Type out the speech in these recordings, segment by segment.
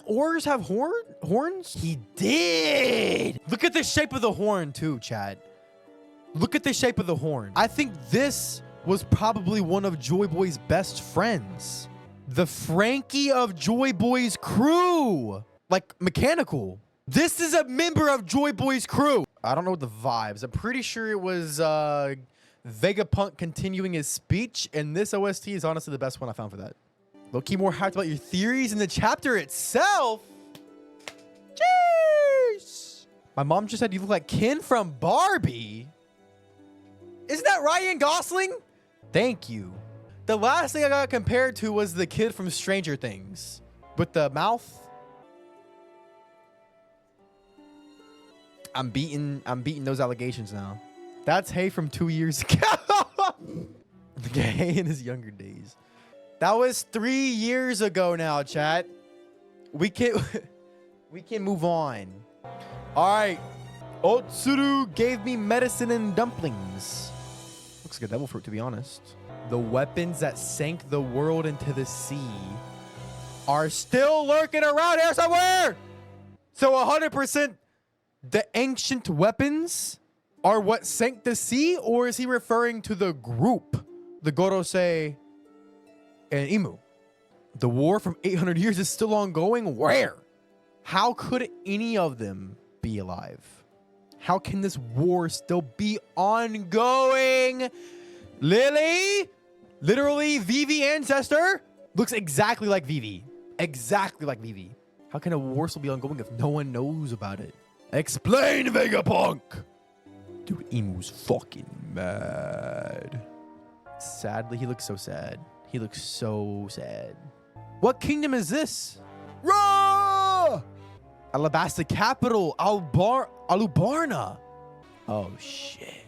Didn't oars have horns? He did. Look at the shape of the horn too, Chad. Look at the shape of the horn. I think this was probably one of Joy Boy's best friends. The Frankie of Joy Boy's crew. Like mechanical. This is a member of Joy Boy's crew. I don't know the vibes. I'm pretty sure it was Vegapunk continuing his speech, and this OST is honestly the best one I found for that. Low-key more hyped about your theories in the chapter itself. Jeez. My mom just said you look like Ken from Barbie. Isn't that Ryan Gosling? Thank you. The last thing I got compared to was the kid from Stranger Things with the mouth. I'm beating those allegations now. That's Hay from 2 years ago. Hay in his younger days. That was 3 years ago now, chat. We can move on. All right. Otsuru gave me medicine and dumplings. Looks like a devil fruit, to be honest. The weapons that sank the world into the sea are still lurking around here somewhere. So 100% the ancient weapons are what sank the sea, or is he referring to the group, the Gorosei and Imu? The war from 800 years is still ongoing. Where? How could any of them be alive? How can this war still be ongoing? Lily, literally Vivi ancestor, looks exactly like Vivi. Exactly like Vivi. How can a war still be ongoing if no one knows about it? Explain, Vegapunk! Dude, Emu's fucking mad. Sadly, he looks so sad. He looks so sad. What kingdom is this? Ra! Alabasta capital, Alubarna. Oh, shit.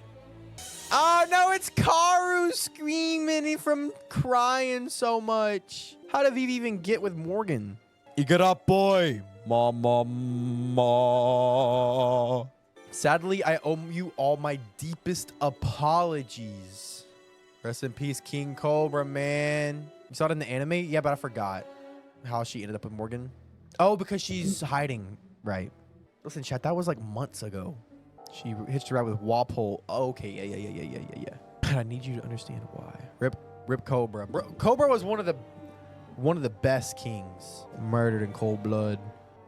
Oh, no, it's Karu screaming from crying so much. How did Vivi even get with Morgan? You get up, boy. Ma. Sadly, I owe you all my deepest apologies. Rest in peace, King Cobra, man. You saw it in the anime? Yeah, but I forgot how she ended up with Morgan. Oh, because she's hiding. Right. Listen, chat, that was like months ago. She hitched a ride with Walpole. Oh, okay, yeah. I need you to understand why. Rip Cobra. Bro, Cobra was one of the best kings. Murdered in cold blood.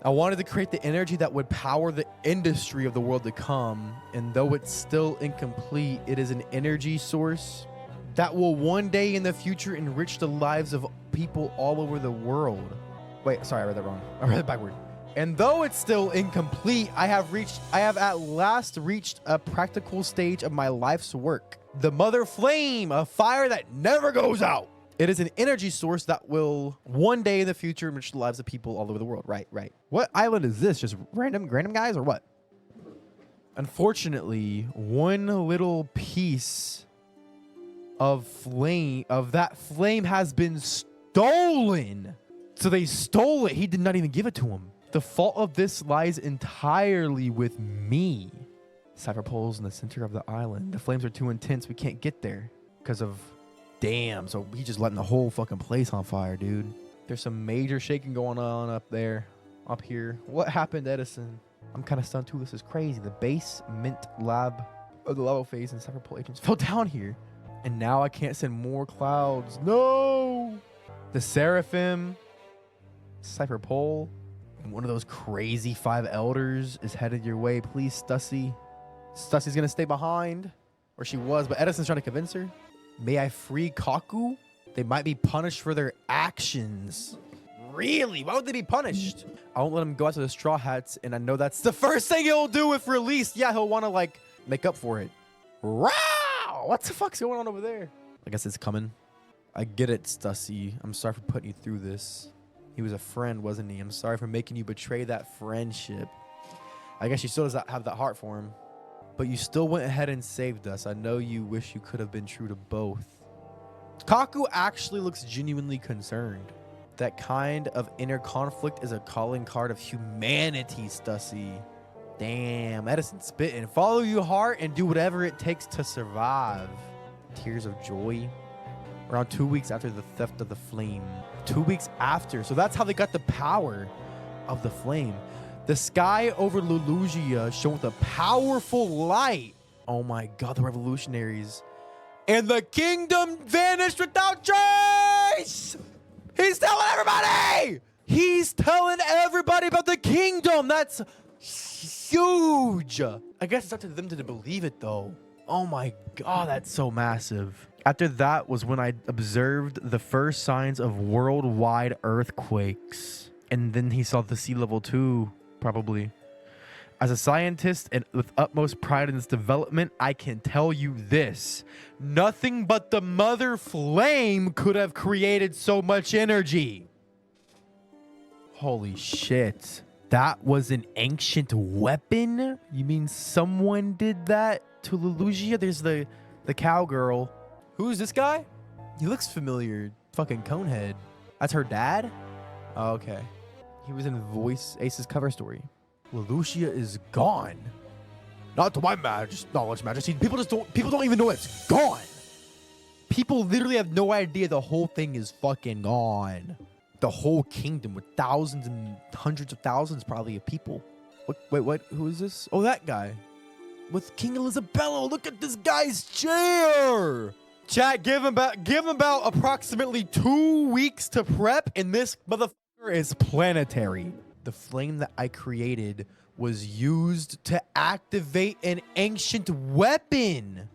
I wanted to create the energy that would power the industry of the world to come. And though it's still incomplete, it is an energy source that will one day in the future enrich the lives of people all over the world. Wait, sorry, I read that wrong. I read it backward. And though it's still incomplete, I have at last reached a practical stage of my life's work. The mother flame, a fire that never goes out. It is an energy source that will one day in the future enrich the lives of people all over the world. Right. What island is this? Just random guys or what? Unfortunately, one little piece of that flame has been stolen. So they stole it. He did not even give it to him. The fault of this lies entirely with me. Cypher pole's in the center of the island. The flames are too intense. We can't get there because of... Damn, so he just letting the whole fucking place on fire, dude. There's some major shaking going on up there, up here. What happened, Edison? I'm kind of stunned too. This is crazy. The basement lab of the lava phase and Cypher pole agents fell down here. And now I can't send more clouds. No! The Seraphim, Cypher pole, and one of those crazy 5 elders is headed your way. Please, Stussy. Stussy's gonna stay behind. Or she was, but Edison's trying to convince her. May I free Kaku? They might be punished for their actions. Really? Why would they be punished? I won't let him go out to the Straw Hats, and I know that's the first thing he'll do if released. Yeah, he'll want to, like, make up for it. Wow! What the fuck's going on over there? I guess it's coming. I get it, Stussy. I'm sorry for putting you through this. He was a friend, wasn't he? I'm sorry for making you betray that friendship. I guess she still does have that heart for him. But you still went ahead and saved us. I know you wish you could have been true to both. Kaku actually looks genuinely concerned. That kind of inner conflict is a calling card of humanity, Stussy. Damn, Edison spitting. Follow your heart and do whatever it takes to survive. Tears of joy. Around 2 weeks after the theft of the flame. 2 weeks after. So that's how they got the power. of the flame. The sky over Lulugia shone with a powerful light. Oh my God, the revolutionaries. And the kingdom vanished without trace. He's telling everybody. He's telling everybody about the kingdom. That's huge. I guess it's up to them to believe it though. Oh my God, that's so massive. After that was when I observed the first signs of worldwide earthquakes. And then he saw the sea level too, probably. As a scientist and with utmost pride in this development, I can tell you this. Nothing but the mother flame could have created so much energy. Holy shit. That was an ancient weapon? You mean someone did that to Lulugia? There's the cowgirl. Who's this guy? He looks familiar. Fucking Conehead. That's her dad? Oh, okay. He was in Voice Ace's cover story. Lulugia is gone. Not to my knowledge, Majesty. People don't even know it's gone. People literally have no idea the whole thing is fucking gone. The whole kingdom with thousands and hundreds of thousands probably of people. What? Who is this? Oh, that guy. With King Elizabello. Look at this guy's chair. Chat, give him about approximately 2 weeks to prep, and this motherfucker is planetary. The flame that I created was used to activate an ancient weapon.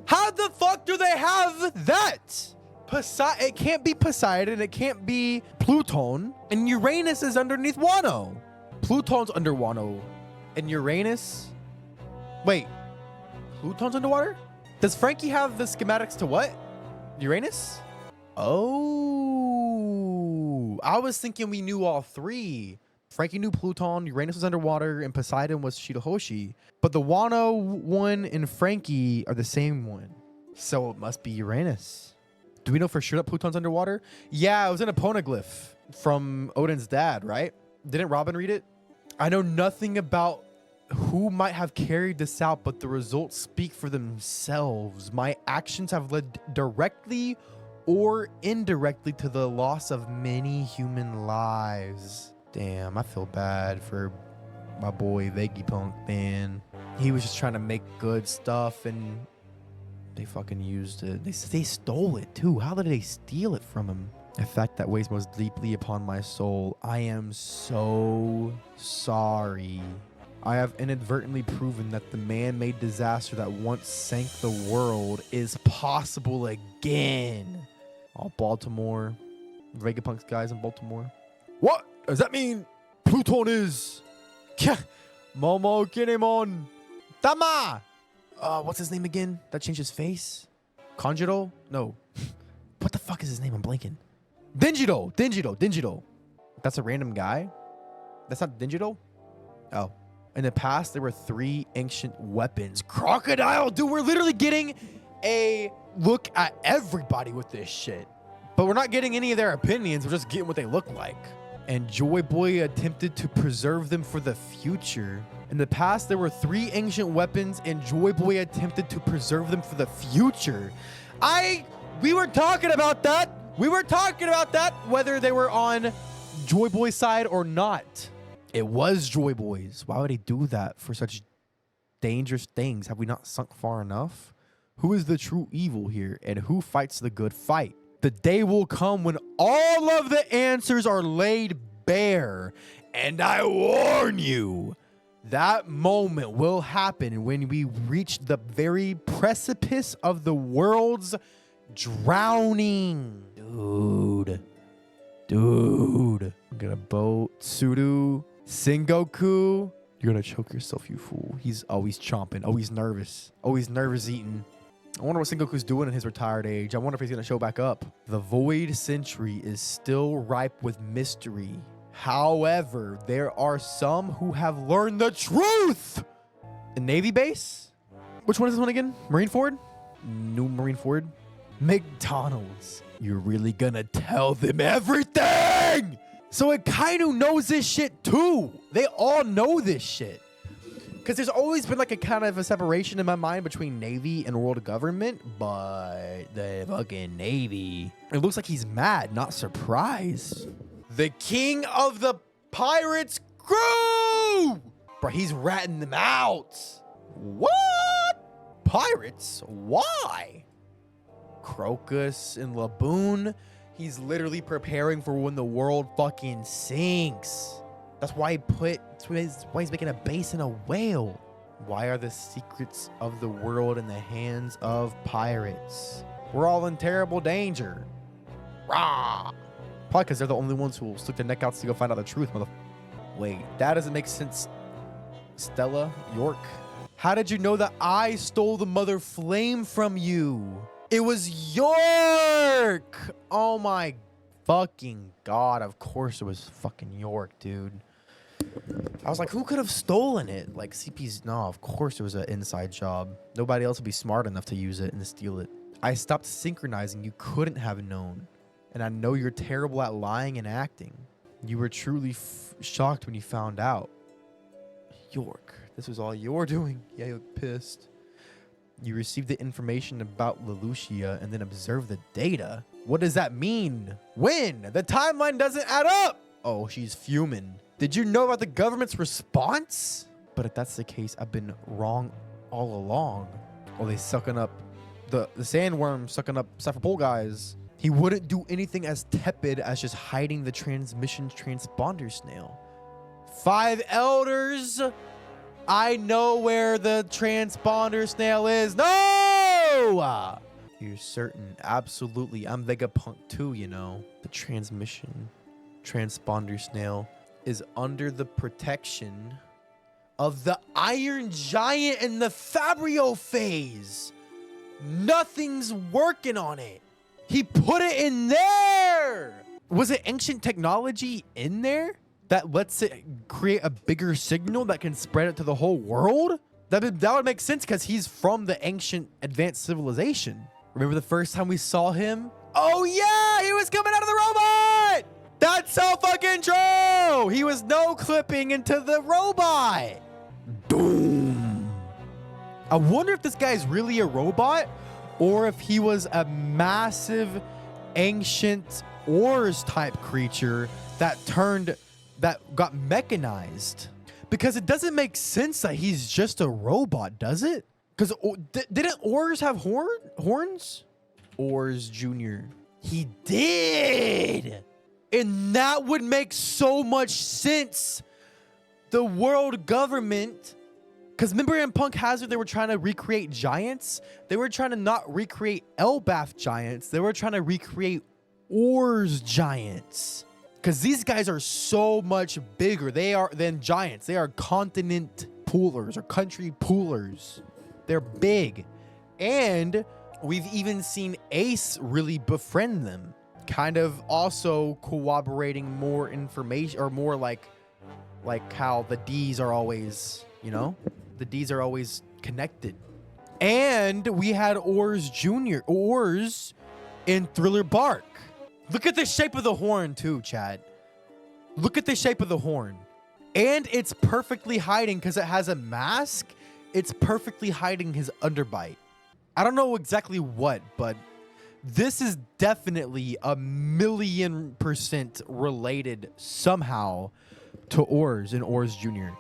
How the fuck do they have that? It can't be Poseidon, it can't be Pluton, and Uranus is underneath Wano. Pluton's under Wano, and Uranus... Wait, Pluton's underwater? Does Frankie have the schematics to what? Uranus? Oh, I was thinking we knew all three. Frankie knew Pluton, Uranus was underwater, and Poseidon was Shirahoshi. But the Wano one and Frankie are the same one. So it must be Uranus. Do we know for sure that Pluton's underwater? Yeah, it was in a poneglyph from Odin's dad, right? Didn't Robin read it? I know nothing about who might have carried this out, but the results speak for themselves. My actions have led directly or indirectly to the loss of many human lives. Damn, I feel bad for my boy Vegapunk, man. He was just trying to make good stuff and they fucking used it. They stole it too. How did they steal it from him? A fact that weighs most deeply upon my soul. I am so sorry. I have inadvertently proven that the man-made disaster that once sank the world is possible again. Oh, Baltimore. Vegapunk's guys in Baltimore. What? Does that mean Pluton is... Momo Kinemon. Tama! What's his name again? That changed his face? Conjuro? No. What the fuck is his name? I'm blanking. Denjiro. That's a random guy? That's not Denjiro? Oh. In the past, there were 3 ancient weapons. Crocodile! Dude, we're literally getting a look at everybody with this shit. But we're not getting any of their opinions. We're just getting what they look like. And Joy Boy attempted to preserve them for the future. In the past, there were 3 ancient weapons, and Joy Boy attempted to preserve them for the future. We were talking about that. Whether they were on Joy Boy's side or not. It was Joy Boy's. Why would he do that for such dangerous things? Have we not sunk far enough? Who is the true evil here, and who fights the good fight? The day will come when all of the answers are laid bare, and I warn you, that moment will happen when we reach the very precipice of the world's drowning. Dude. I'm gonna boat Tsuru, Sengoku. You're gonna choke yourself, you fool. He's always chomping, always nervous eating. I wonder what Sengoku's doing in his retired age. I wonder if he's gonna show back up. The Void Century is still ripe with mystery. However, there are some who have learned the truth. The Navy base? Which one is this one again? Marine Ford? New Marine Ford? McDonald's. You're really gonna tell them everything? So Akainu knows this shit too. They all know this shit. Because there's always been like a kind of a separation in my mind between Navy and world government, but the fucking Navy. It looks like he's mad, not surprised. The king of the pirates crew! Bro, he's ratting them out. What? Pirates? Why? Crocus and Laboon. He's literally preparing for when the world fucking sinks. That's why he's making a base in a whale. Why are the secrets of the world in the hands of pirates? We're all in terrible danger. Rah! Probably because they're the only ones who will stick their neck out to go find out the truth, Wait, that doesn't make sense. Stella York. How did you know that I stole the mother flame from you? It was York! Oh my fucking god. Of course it was fucking York, dude. I was like, who could have stolen it? Like, CP's, no, of course it was an inside job. Nobody else would be smart enough to use it and steal it. I stopped synchronizing. You couldn't have known. And I know you're terrible at lying and acting. You were truly shocked when you found out. York, this was all you're doing. Yeah, you look pissed. You received the information about Lelouchia and then observed the data. What does that mean? When? The timeline doesn't add up. Oh, she's fuming. Did you know about the government's response? But if that's the case, I've been wrong all along. Oh, they sucking up the sandworm sucking up Cypher guys. He wouldn't do anything as tepid as just hiding the transmission transponder snail. 5 elders. I know where the transponder snail is. No! You're certain? Absolutely. I'm Vegapunk too, you know. The transmission transponder snail is under the protection of the Iron Giant in the Fabrio phase. Nothing's working on it. He put it in there. Was it ancient technology in there that lets it create a bigger signal that can spread it to the whole world? That would make sense because he's from the ancient advanced civilization. Remember the first time we saw him? Oh yeah, he was coming out of the robot. That's so fucking true. He was no clipping into the robot. Boom. I wonder if this guy's really a robot or if he was a massive ancient ores type creature that got mechanized. Because it doesn't make sense that he's just a robot, does it? Because didn't ores have horns? Ores Jr. He did. And that would make so much sense. The world government, because remember in Punk Hazard, they were trying to recreate giants. They were trying to not recreate Elbaf giants. They were trying to recreate ores giants. Because these guys are so much bigger than giants. They are continent poolers or country poolers. They're big. And we've even seen Ace really befriend them. Kind of also corroborating more information, or more like how the D's are always, you know? The D's are always connected. And we had Ores in Thriller Bark. Look at the shape of the horn too, Chad. Look at the shape of the horn. And it's perfectly hiding because it has a mask. It's perfectly hiding his underbite. I don't know exactly what, but this is definitely 1,000,000% related somehow to Ores and Ores Jr.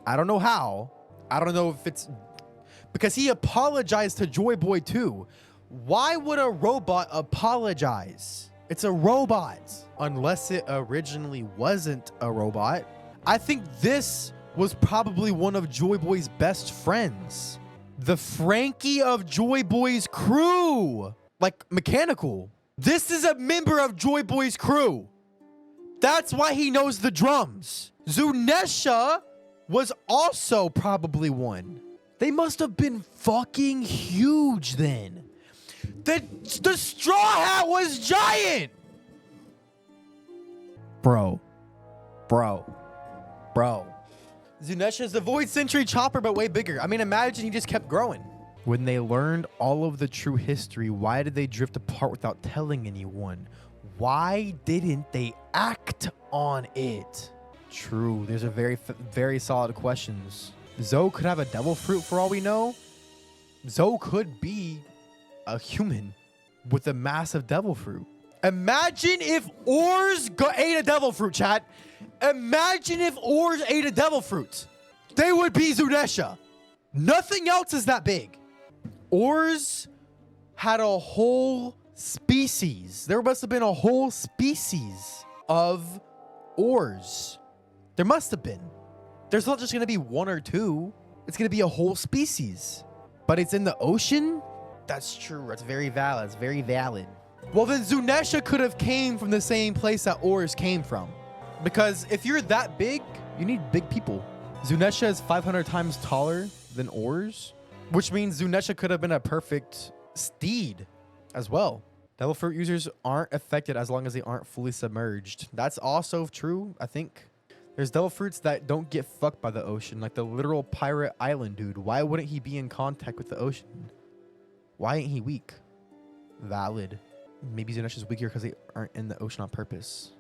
I don't know how. I don't know if it's because he apologized to Joy Boy too. Why would a robot apologize? It's a robot. Unless it originally wasn't a robot. I think this was probably one of Joy Boy's best friends. The Frankie of Joy Boy's crew. Like mechanical. This is a member of Joy Boy's crew. That's why he knows the drums. Zunesha was also probably one. They must have been fucking huge then. The straw hat was giant. Bro. Zunesha's the Void Century Chopper, but way bigger. I mean, imagine he just kept growing. When they learned all of the true history, why did they drift apart without telling anyone? Why didn't they act on it? True. There's a very solid questions. Zoe could have a devil fruit for all we know. Zoe could be a human with a massive devil fruit. Imagine if Oars ate a devil fruit, chat. Imagine if Oars ate a devil fruit. They would be Zunesha. Nothing else is that big. Oars had a whole species. There must have been a whole species of Oars. There must have been. There's not just going to be one or two. It's going to be a whole species. But it's in the ocean? That's true. That's very valid. It's very valid. Well, then Zunesha could have came from the same place that Oars came from. Because if you're that big, you need big people. Zunesha is 500 times taller than Oars, which means Zunesha could have been a perfect steed as well. Devil fruit users aren't affected as long as they aren't fully submerged. That's also true, I think. There's devil fruits that don't get fucked by the ocean, like the literal pirate island dude. Why wouldn't he be in contact with the ocean? Why ain't he weak? Valid. Maybe Zunesha's weaker because they aren't in the ocean on purpose.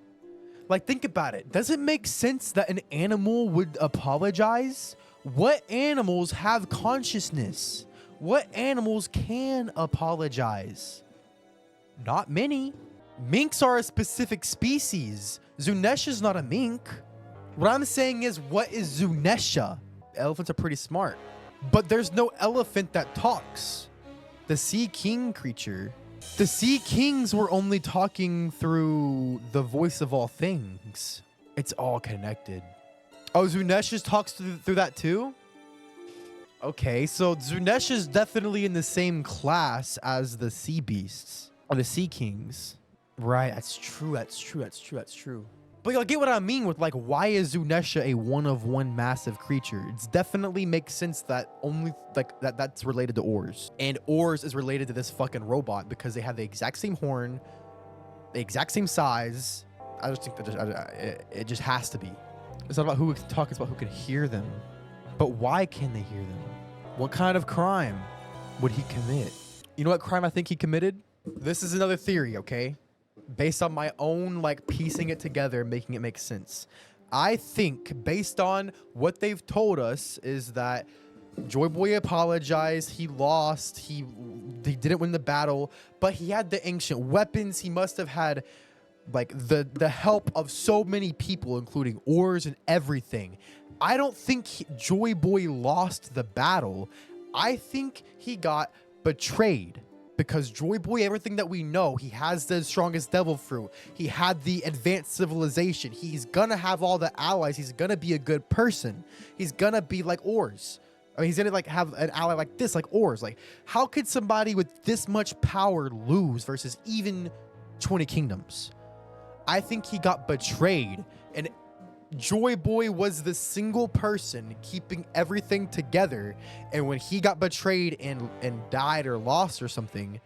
Like, think about it. Does it make sense that an animal would apologize? What animals have consciousness? What animals can apologize? Not many. Minks are a specific species. Zunesha's not a mink. What I'm saying is, what is Zunesha? Elephants are pretty smart. But there's no elephant that talks. The Sea King creature. The Sea Kings were only talking through the voice of all things. It's all connected. Oh, Zunesha talks through that too? Okay, so Zunesha's definitely in the same class as the Sea Beasts. Or the Sea Kings. Right, that's true, that's true, that's true, that's true. But you'll get what I mean with, like, why is Zunesha a one-of-one massive creature? It definitely makes sense that only, like, that's related to Oars. And Oars is related to this fucking robot because they have the exact same horn, the exact same size. I just think that it just has to be. It's not about who can talk, it's about who can hear them. But why can they hear them? What kind of crime would he commit? You know what crime I think he committed? This is another theory, okay? Based on my own, like, piecing it together, making it make sense. I think, based on what they've told us, is that Joy Boy apologized, he lost, he didn't win the battle, but he had the ancient weapons. He must have had, like, the help of so many people, including Oars and everything. I don't think Joy Boy lost the battle. I think he got betrayed. Because Joy Boy, everything that we know, he has the strongest devil fruit. He had the advanced civilization. He's gonna have all the allies. He's gonna be a good person. He's gonna be like Oars. I mean, he's gonna, like, have an ally like this, like Oars. Like, how could somebody with this much power lose versus even 20 kingdoms? I think he got betrayed, and Joy Boy was the single person keeping everything together, and when he got betrayed and died or lost or something,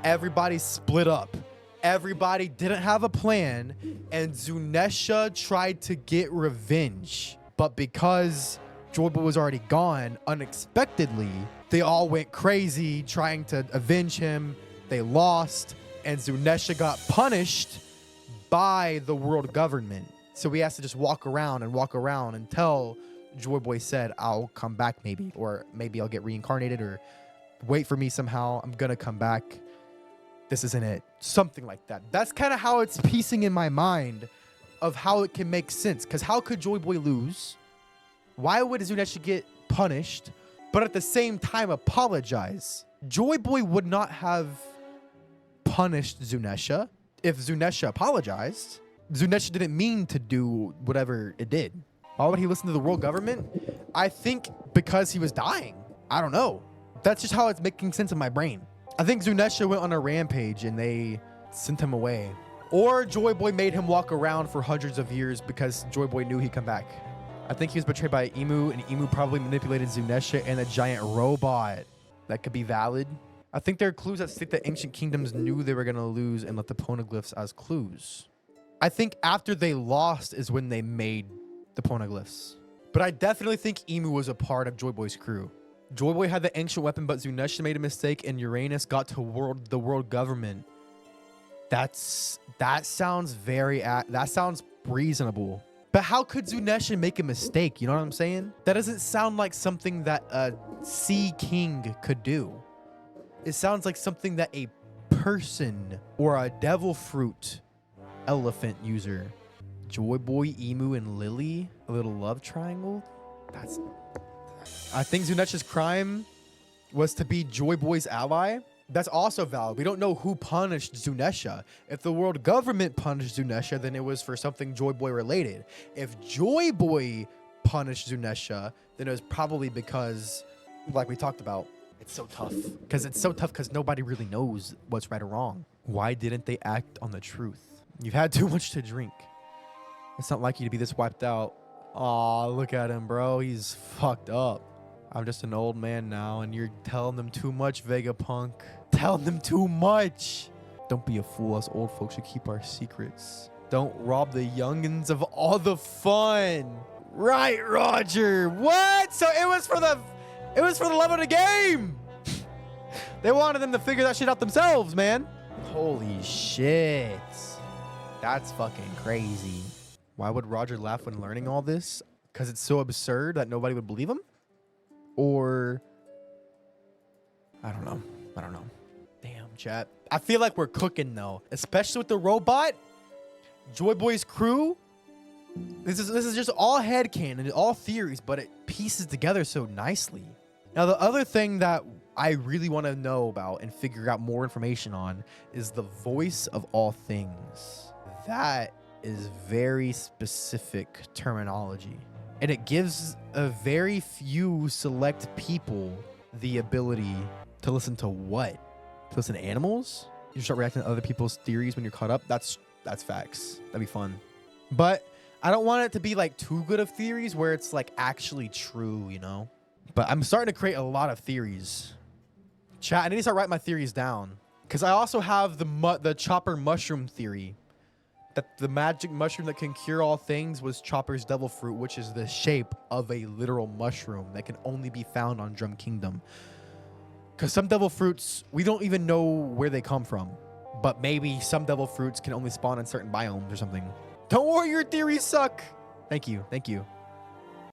everybody split up. Everybody didn't have a plan, and Zunesha tried to get revenge. But because Joy Boy was already gone, unexpectedly, they all went crazy trying to avenge him. They lost, and Zunesha got punished by the world government. So he has to just walk around until Joy Boy said, I'll come back maybe, or maybe I'll get reincarnated, or wait for me somehow. I'm going to come back. This isn't it. Something like that. That's kind of how it's piecing in my mind of how it can make sense. Because how could Joy Boy lose? Why would Zunesha get punished, but at the same time apologize? Joy Boy would not have punished Zunesha if Zunesha apologized. Zunesha didn't mean to do whatever it did. Why would he listen to the world government? I think because he was dying. I don't know. That's just how it's making sense in my brain. I think Zunesha went on a rampage and they sent him away. Or Joy Boy made him walk around for hundreds of years because Joy Boy knew he'd come back. I think he was betrayed by Emu, and Emu probably manipulated Zunesha and a giant robot. That could be valid. I think there are clues that state that ancient kingdoms knew they were going to lose and left the poneglyphs as clues. I think after they lost is when they made the poneglyphs. But I definitely think Emu was a part of Joy Boy's crew. Joy Boy had the ancient weapon, but Zunesha made a mistake and Uranus got to the world government. That sounds reasonable. But But how could Zunesha make a mistake? You know what I'm saying? That doesn't sound like something that a sea king could do. It sounds like something that a person or a devil fruit elephant user. Joy Boy, Emu, and Lily, a little love triangle. I think Zunesha's crime was to be Joy Boy's ally. That's also valid. We don't know who punished Zunesha. If the world government punished Zunesha, then it was for something Joy Boy related. If Joy Boy punished Zunesha, then it was probably because, like we talked about, it's so tough. Because it's so tough because nobody really knows what's right or wrong. Why didn't they act on the truth? You've had too much to drink. It's not like you to be this wiped out. Aw, look at him, bro. He's fucked up. I'm just an old man now, and you're telling them too much, Vegapunk. Telling them too much. Don't be a fool. Us old folks should keep our secrets. Don't rob the youngins of all the fun. Right, Roger. What? So it was for the love of the game. They wanted them to figure that shit out themselves, man. Holy shit. That's fucking crazy. Why would Roger laugh when learning all this? Because it's so absurd that nobody would believe him? Or I don't know. Damn, chat. I feel like we're cooking though, especially with the robot, Joy Boy's crew. This is just all headcanon, all theories, but it pieces together so nicely. Now, the other thing that I really want to know about and figure out more information on is the voice of all things. That is very specific terminology. And it gives a very few select people the ability to listen to what? To listen to animals? You start reacting to other people's theories when you're caught up? That's facts. That'd be fun. But I don't want it to be like too good of theories where it's like actually true, you know? But I'm starting to create a lot of theories. Chat, I need to start writing my theories down. Because I also have the Chopper mushroom theory. That the magic mushroom that can cure all things was Chopper's devil fruit, which is the shape of a literal mushroom that can only be found on Drum Kingdom. Because some devil fruits, we don't even know where they come from. But maybe some devil fruits can only spawn in certain biomes or something. Don't worry, your theories suck. Thank you.